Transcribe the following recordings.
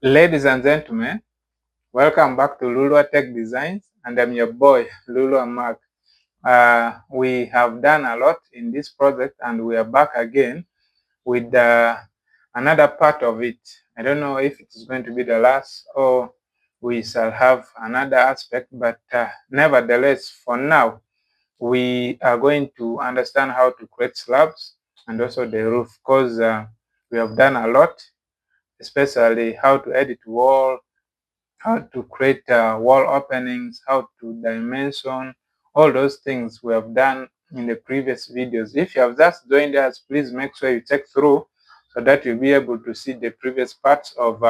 Ladies and gentlemen, welcome back to Lulu Tech Designs, and I'm your boy Lulu Mark. We have done a lot in this project, and we are back again with another part of it. I don't know if it is going to be the last or we shall have another aspect, but nevertheless, for now, we are going to understand how to create slabs and also the roof, because we have done a lot, especially how to edit wall, how to create wall openings, how to dimension, all those things we have done in the previous videos. If you have just joined us, please make sure you check through so that you'll be able to see the previous parts of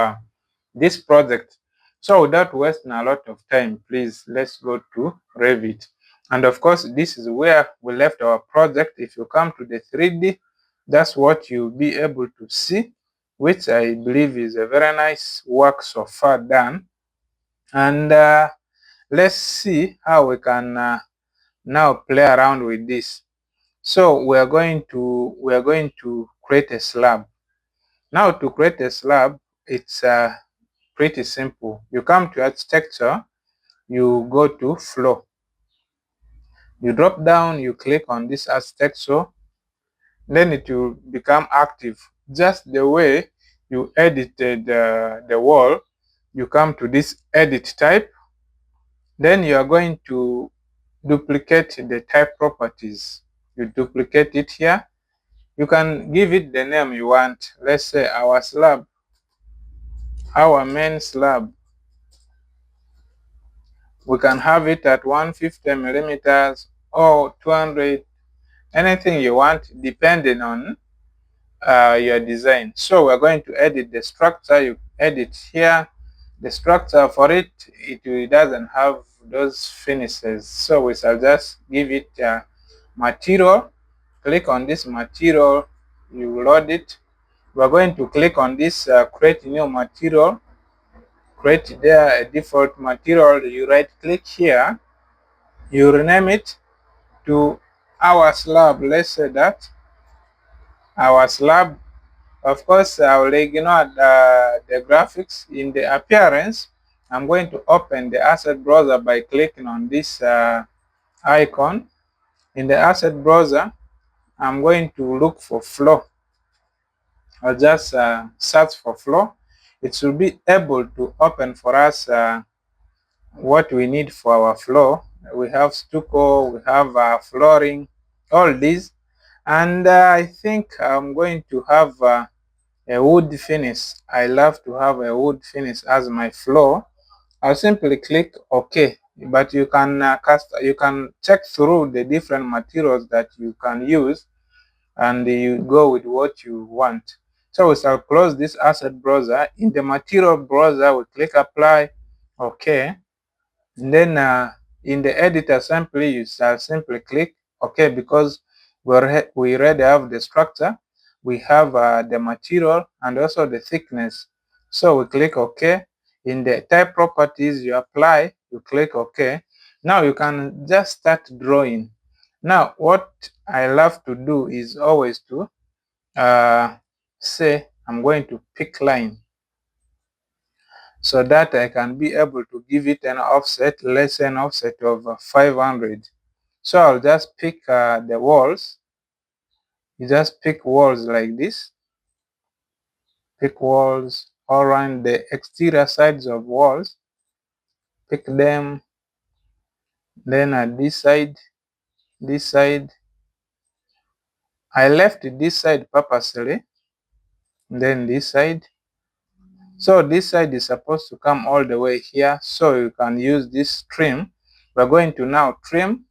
this project. So without wasting a lot of time, please let's go to Revit. And of course, this is where we left our project. If you come to the 3D, that's what you'll be able to see, which I believe is a very nice work so far done. And let's see how we can now play around with this. So we are going to create a slab. Now to create a slab, it's pretty simple. You come to architecture, you go to flow, you drop down, you click on this architecture, then it will become active. Just the way you edited the wall, you come to this edit type, then you are going to duplicate the type properties. You duplicate it here. You can give it the name you want. Let's say our slab, our main slab. We can have it at 150 millimeters or 200, anything you want, depending on your design. So we're going to edit the structure. You edit here. The structure for it, it doesn't have those finishes. So we shall just give it material. Click on this material, you load it. We're going to click on this create new material, create there a default material. You right click here, you rename it to our slab. Let's say that our slab. Of course, I will ignore the graphics. In the appearance, I'm going to open the asset browser by clicking on this icon. In the asset browser, I'm going to look for flow. I'll just search for flow. It should be able to open for us what we need for our flow. We have stucco, we have flooring, all these. And I think I'm going to have a wood finish. I love to have a wood finish as my floor. I'll simply click OK. But you can check through the different materials that you can use, and you go with what you want. So we shall close this asset browser. In the material browser, we click apply, OK. And then in the edit assembly, you shall simply click OK, because we already have the structure. We have the material and also the thickness. So we click OK. In the type properties, you apply, you click OK. Now you can just start drawing. Now what I love to do is always to say I'm going to pick line, so that I can be able to give it an offset, let's say an offset of 500. So I'll just pick the walls. You just pick walls like this. Pick walls all around the exterior sides of walls. Pick them. Then at this side, I left this side purposely. Then this side. So this side is supposed to come all the way here, so you can use this trim. We're going to now trim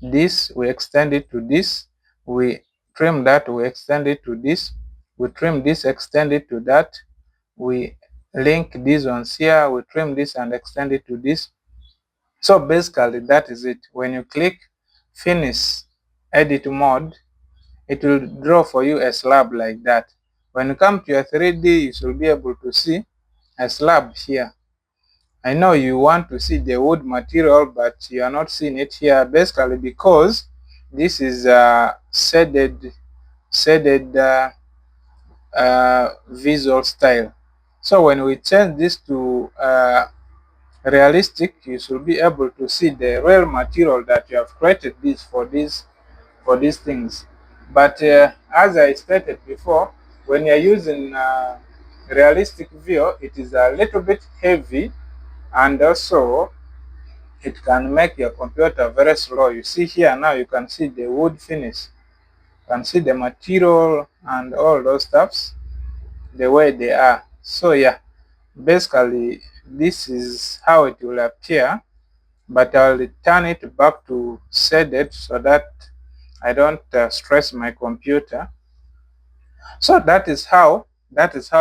this, we extend it to this, we trim that, we extend it to this, we trim this, extend it to that, we link these ones here, we trim this and extend it to this. So basically that is it. When you click finish edit mode, it will draw for you a slab like that. When you come to your 3D, you should be able to see a slab here. I know you want to see the wood material, but you are not seeing it here, basically because this is shaded visual style. So when we change this to realistic, you should be able to see the real material that you have created this for these things. But as I stated before, when you're using realistic view, it is a little bit heavy, and also it can make your computer very slow. You see here now, you can see the wood finish, you can see the material and all those stuffs the way they are. So yeah, basically this is how it will appear, but I'll turn it back to shaded so that I don't stress my computer. So that is how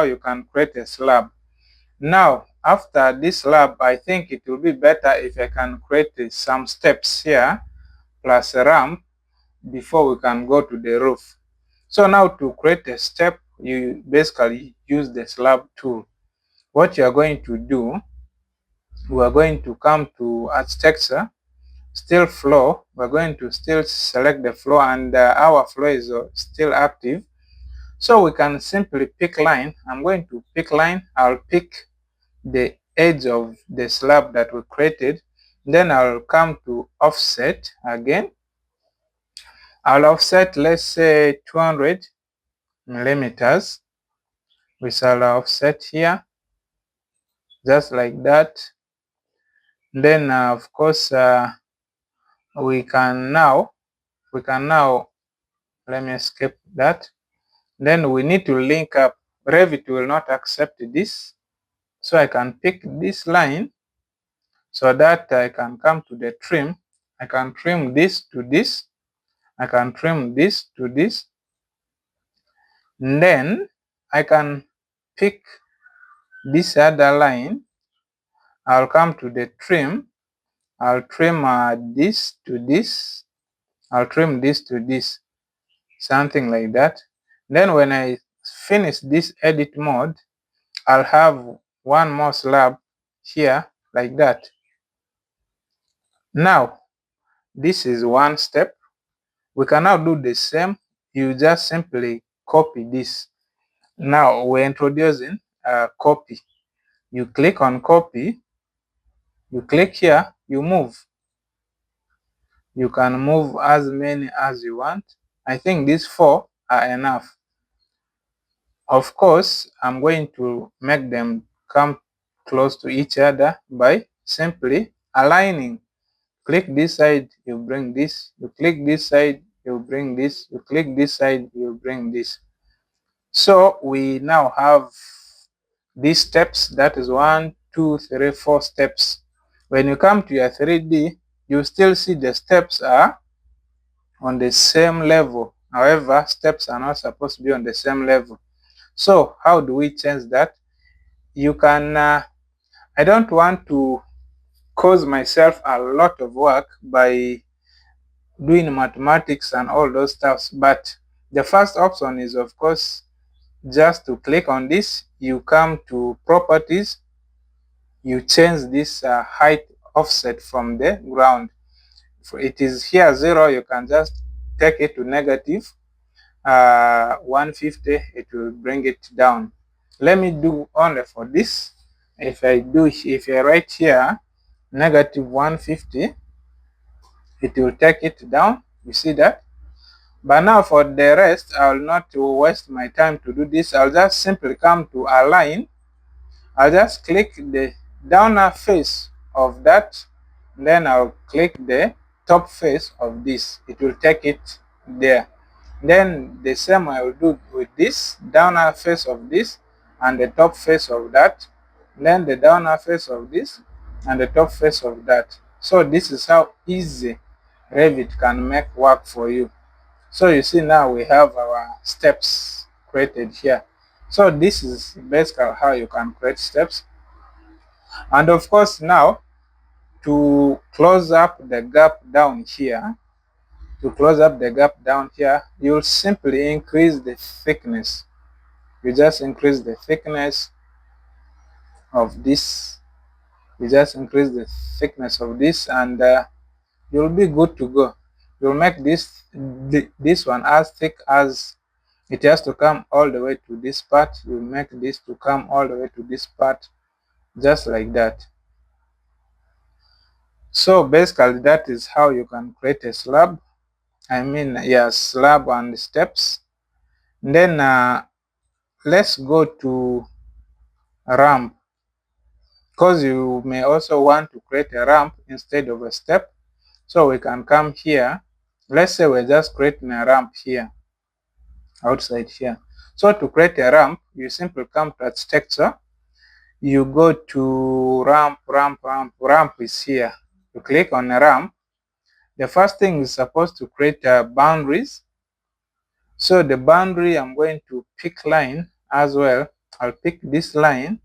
you can create a slab. Now after this slab, I think it will be better if I can create some steps here plus a ramp before we can go to the roof. So now to create a step, you basically use the slab tool. What you are going to do, we are going to come to architecture, still flow. We're going to still select the flow, and our flow is still active. So we can simply pick line. I'm going to pick line. I'll pick the edge of the slab that we created. Then I'll come to offset again. I'll offset, let's say 200 millimeters. We shall offset here, just like that. Then of course we can now let me escape that. Then we need to link up. Revit will not accept this, so I can pick this line so that I can come to the trim. I can trim this to this, I can trim this to this, and then I can pick this other line. I'll come to the trim, I'll trim this to this, I'll trim this to this, something like that. Then when I finish this edit mode, I'll have one more slab here like that. Now this is one step. We can now do the same. You just simply copy this. Now we're introducing copy. You click on copy, you click here, you move. You can move as many as you want. I think these 4 are enough. Of course, I'm going to make them come close to each other by simply aligning. Click this side, you bring this. You click this side, you bring this. You click this side, you bring this. So we now have these steps. That is 1, 2, 3, 4 steps. When you come to your 3D, you still see the steps are on the same level. However, steps are not supposed to be on the same level. So how do we change that? You can, I don't want to cause myself a lot of work by doing mathematics and all those stuffs, but the first option is of course just to click on this. You come to properties, you change this height offset from the ground. If it is here 0, you can just take it to negative 150. It will bring it down. Let me do only for this. If I write here negative 150, it will take it down. You see that? But now for the rest, I will not waste my time to do this. I'll just simply come to align. I'll just click the downer face of that. Then I'll click the top face of this. It will take it there. Then the same I will do with this downer face of this and the top face of that. Then the downer face of this and the top face of that. So this is how easy Revit can make work for you. So you see now we have our steps created here. So this is basically how you can create steps. And of course now to close up the gap down here, you'll simply increase the thickness. You just increase the thickness of this. And you'll be good to go. You'll make this one as thick as It has to come all the way to this part. You make this to come all the way to this part, just like that. So basically that is how you can create a slab. Slab and steps. Then let's go to ramp, because you may also want to create a ramp instead of a step. So we can come here. Let's say we're just creating a ramp here, outside here. So to create a ramp, you simply come to architecture. You go to ramp. Ramp is here. You click on a ramp. The first thing is supposed to create boundaries. So the boundary, I'm going to pick line as well. I'll pick this line.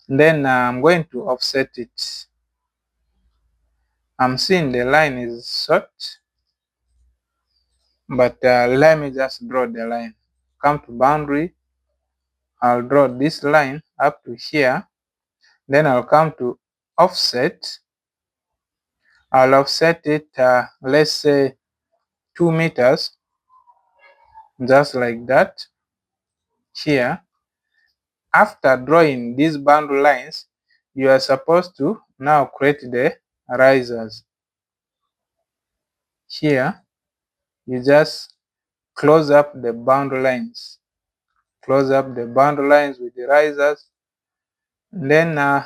Then I'm going to offset it. I'm seeing the line is short, but let me just draw the line. Come to boundary. I'll draw this line up to here. Then I'll come to offset. I'll offset it, let's say 2 meters, just like that. Here, after drawing these boundary lines, you are supposed to now create the risers. Here, you just close up the boundary lines. Close up the boundary lines with the risers. Then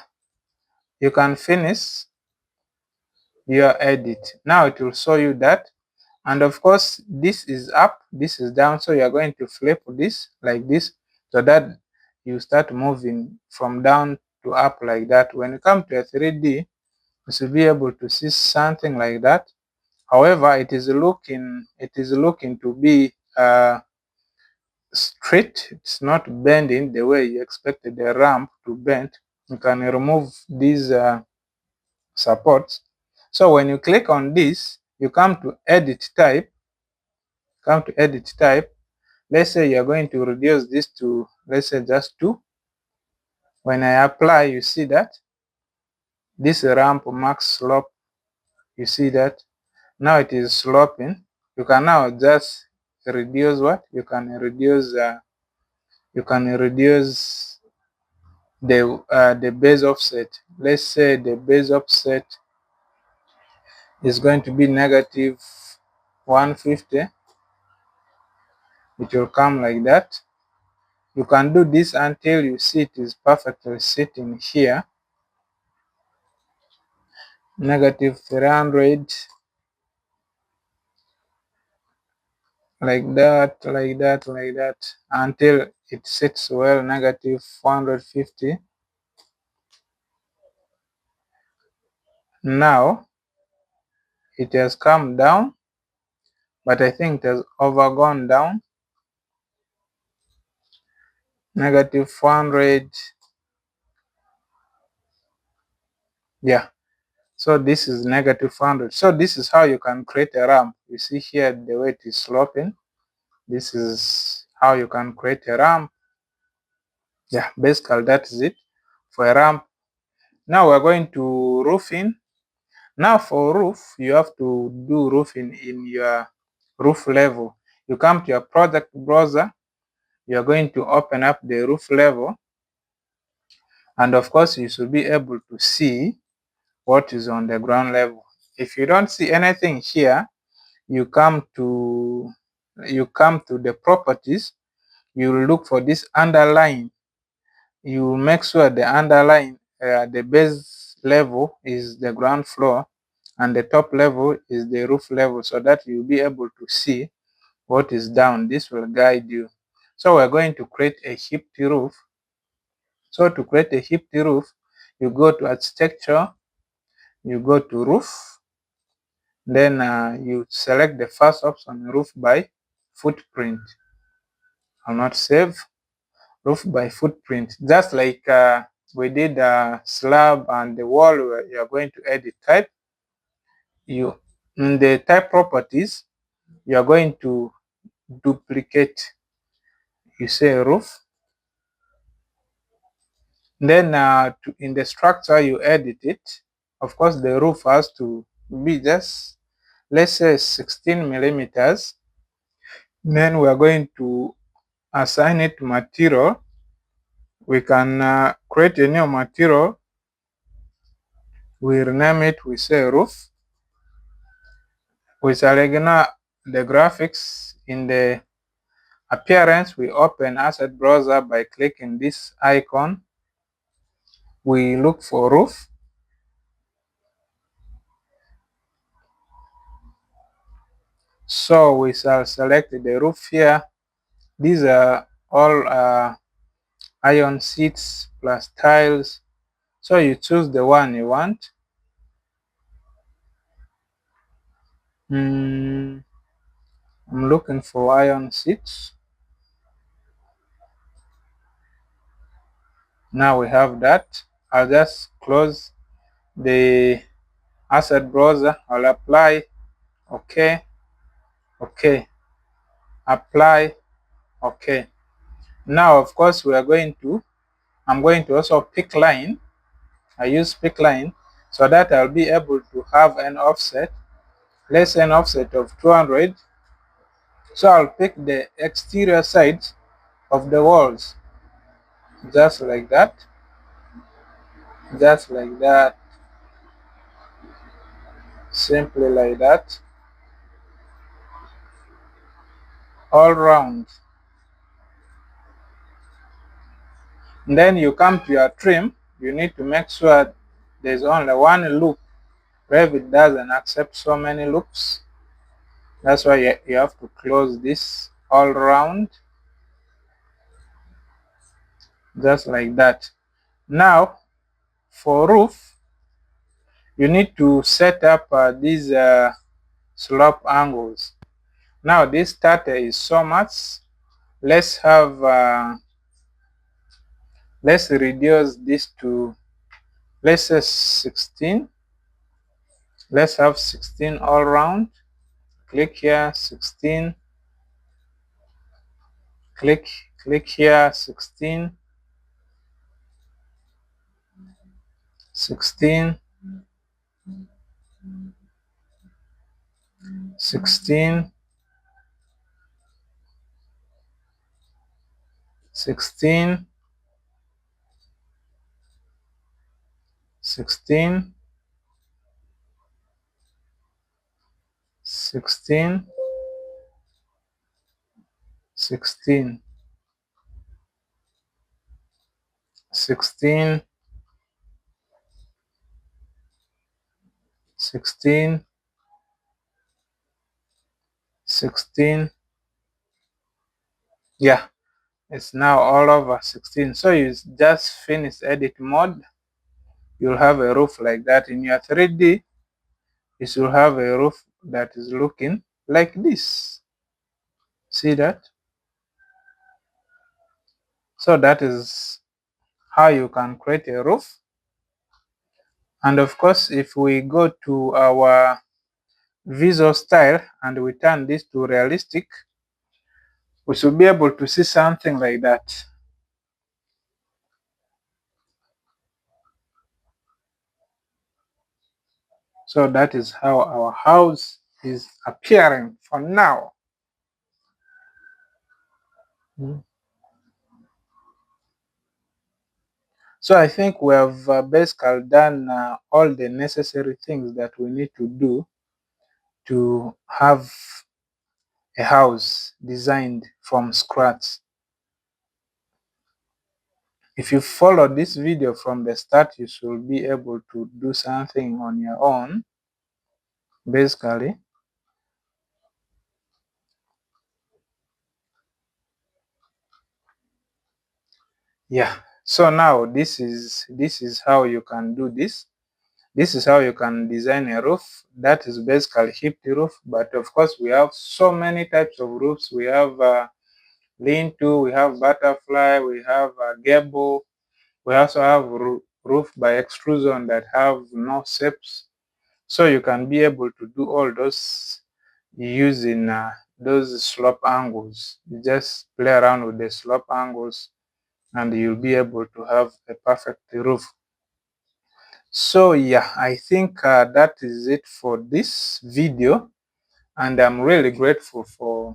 you can finish your edit. Now it will show you that. And of course, this is up, this is down. So you are going to flip this like this, so that you start moving from down to up like that. When you come to a 3D, you should be able to see something like that. However, it is looking to be straight. It's not bending the way you expected the ramp to bend. You can remove these supports. So when you click on this, you come to edit type. Let's say you're going to reduce this to, let's say, just 2. When I apply, you see that this ramp max slope, you see that now it is sloping. You can now just reduce what? You can reduce the base offset. Let's say the base offset is going to be negative 150. It will come like that. You can do this until you see it is perfectly sitting here. Negative 300, like that, until it sits well. Negative 450. Now it has come down, but I think it has overgone down. Negative 400. Yeah. So this is negative 400. So this is how you can create a ramp. You see here the way it is sloping. This is how you can create a ramp. Yeah, basically that is it for a ramp. Now we're going to roofing. Now for roof, you have to do roofing in your roof level. You come to your project browser. You're going to open up the roof level. And of course, you should be able to see what is on the ground level. If you don't see anything here, you come to the properties. You will look for this underline. You will make sure the underline, the base level is the ground floor and the top level is the roof level, so that you'll be able to see what is down. This will guide you. So we're going to create a hipped roof. So to create a hipped roof, you go to architecture, you go to roof, then you select the first option, roof by footprint. I'll not save. Roof by footprint, just like we did slab and the wall. Where you are going to edit type. You in the type properties, you are going to duplicate. You say roof. Then in the structure, you edit it. Of course, the roof has to be just let's say 16 millimeters. Then we are going to assign it material. We can create a new material. We rename it, we say roof. We shall ignore the graphics. In the appearance, we open asset browser by clicking this icon. We look for roof. So we shall select the roof here. These are all iron sheets plus tiles. So you choose the one you want. I'm looking for iron sheets. Now we have that. I'll just close the asset browser. I'll apply. Okay. Okay. Apply. Okay. Now, of course, I'm going to also pick line. I use pick line so that I'll be able to have an offset. Let's say an offset of 200. So I'll pick the exterior sides of the walls, just like that, just like that, simply like that, all round. And then you come to your trim. You need to make sure there's only one loop. Revit doesn't accept so many loops. That's why you have to close this all round, just like that. Now, for roof, you need to set up these slope angles. Now, this starter is so much. Let's reduce this to, let's say 16. Let's have 16 all round. Click here, 16. Click here, 16. 16. 16. 16. 16. 16. 16. 16. 16. 16. Yeah, it's now all over 16. So you just finish edit mode. You'll have a roof like that. In your 3D, you should have a roof that is looking like this. See that? So that is how you can create a roof. And of course, if we go to our visual style and we turn this to realistic, we should be able to see something like that. So that is how our house is appearing for now. So I think we have basically done all the necessary things that we need to do to have a house designed from scratch. If you follow this video from the start, you should be able to do something on your own, basically. Yeah, so now this is how you can do this. This is how you can design a roof. That is basically hipped roof, but of course we have so many types of roofs. We have lean-to, we have butterfly, we have gable. We also have roof by extrusion that have no shapes. So you can be able to do all those using those slope angles. You just play around with the slope angles and you'll be able to have a perfect roof. So yeah, I think that is it for this video. And I'm really grateful for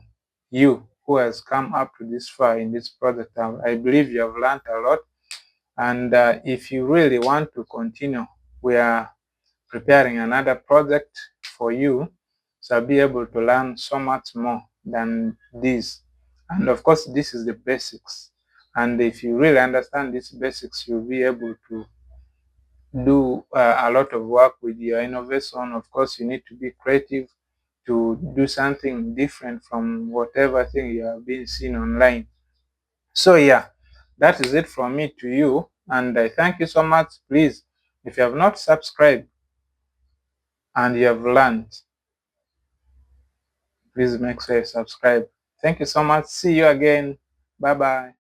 you who has come up to this far in this project. I believe you have learned a lot. And if you really want to continue, we are preparing another project for you. So be able to learn so much more than this. And of course, this is the basics. And if you really understand these basics, you'll be able to do a lot of work with your innovation. Of course, you need to be creative to do something different from whatever thing you have been seeing online. So yeah, that is it from me to you. And I thank you so much. Please, if you have not subscribed and you have learned, please make sure you subscribe. Thank you so much. See you again. Bye bye.